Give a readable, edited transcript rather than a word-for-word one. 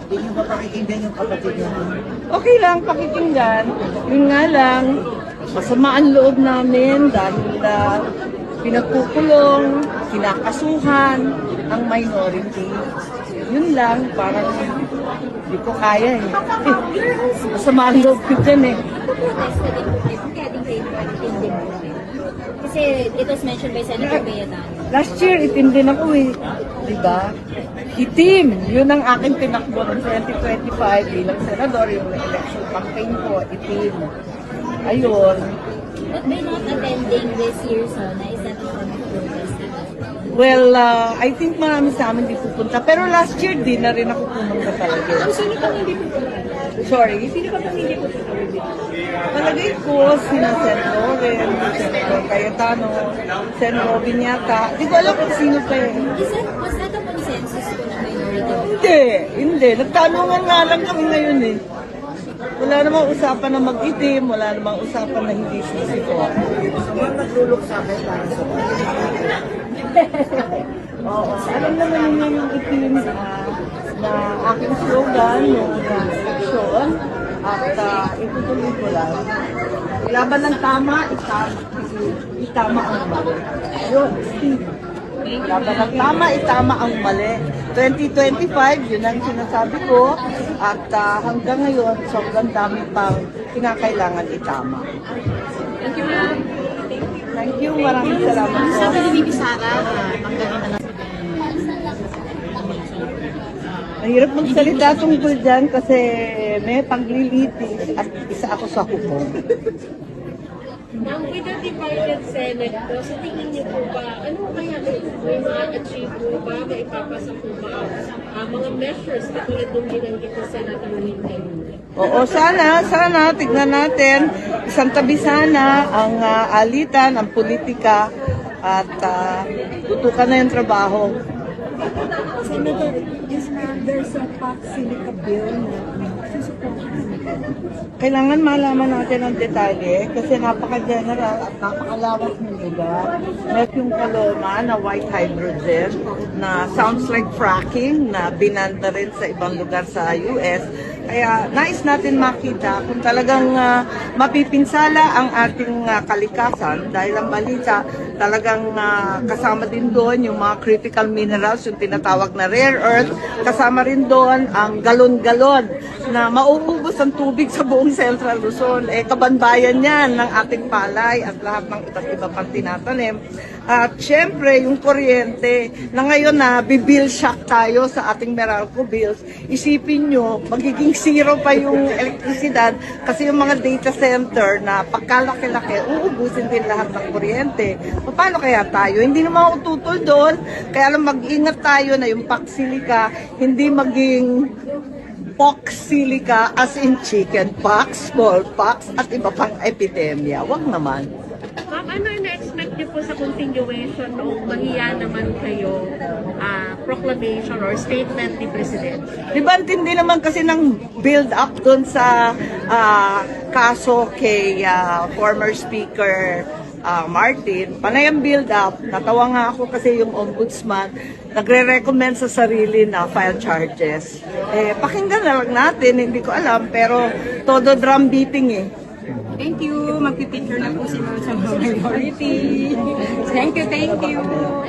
Hindi nyo ba pakikinggan yung kapatid nyo? Okay lang, pakikinggan. Yun nga lang, masama ang loob namin dahil pinagkukulong, kinakasuhan ang minority. Yun lang, parang hindi ko kaya eh. Masama ang loob ko dyan eh. Kasi it was mentioned by Senator Cayetano. Last year, itim din ako eh. Diba? Itim. Yun ang aking tinakbo ng 2025 bilang senador. Yung election campaign ko, itim. Ayun. But by not attending this year's SONA, is that a form of protest? Well, I think marami sa amin di pupunta. Pero last year, di na rin ako pumunta talaga. Sino pang hindi pupunta? Sorry? Sino pa pang hindi pupunta? Palagay ko, sina Sen. Loren, Senator Cayetano, Sen. Robin yata. Di ko alam kung sino pa eh. Was that a consensus po ng minority? Hindi. Nagtanungan nga lang kami ngayon eh. Wala namang usapan na mag-itim, wala namang usapan na hindi sisiko. Mga naglulok sa akin para sa Oo, alam naman niyo yung itim na aking slogan yung eleksyon at itutuloy ko lang. Laban ng tama, itama ang mali. Yun, laban ng tama, itama ang mali. 2025, yun ang sinasabi ko. At hanggang ngayon, sobrang dami pang kinakailangan itama. Thank you, ma'am. Thank you, maraming salamat po. Sabi ni Bibi Sara, tanggalin na lang. Mahirap magsalita tungkol dyan kasi may paglilitis at isa ako sa hukom. Ma'am, with the divided Senate po, sa tingin niyo po ba, ano kaya may ma-achieve po ba, maipapasa po ba ang mga measures katulad ng binanggit ni Senator Lincoln? Oo, sana, tignan natin. Isang tabi sana ang alitan, ang politika at tutukan na yung trabaho. Senator, yes ma'am, there's a PAC Silica bill na susuportahan. Kailangan malaman natin ang detalye kasi napaka-general at napakalawak ng lugar. Meron yung Paloma na white hydrogen na sounds like fracking na binanda rin sa ibang lugar sa US. Kaya nais natin makita kung talagang mapipinsala ang ating kalikasan dahil ang balita talagang kasama din doon yung mga critical minerals, yung tinatawag na rare earth, kasama rin doon ang galon-galon na mauubos ang tubig sa buong Central Luzon. Kabanbayan yan ng ating palay at lahat ng iba't iba pang tinatanim. At syempre, yung kuryente na ngayon na bibill shock tayo sa ating Meralco bills, isipin nyo, magiging zero pa yung elektrisidad kasi yung mga data center na pagkalaki-laki, uubusin din lahat ng kuryente. Paano kaya tayo? Hindi naman ututol doon, kaya lang mag-ingat tayo na yung PAC Silica hindi maging pox silica as in chicken pox, smallpox at iba pang epidemya. Wag naman. Ma'am, ano yung na-expect niyo po sa continuation o mahiya naman kayo proclamation or statement ni President? Di ba hindi naman kasi ng build up doon sa kaso kay former Speaker Martin, panay ang build up. Natawa nga ako kasi yung ombudsman nagre-recommend sa sarili na file charges. Pakinggan na lang natin, hindi ko alam, pero todo drum beating eh. Thank you. Magpipicture na po si Ma'am sa minority. Thank you.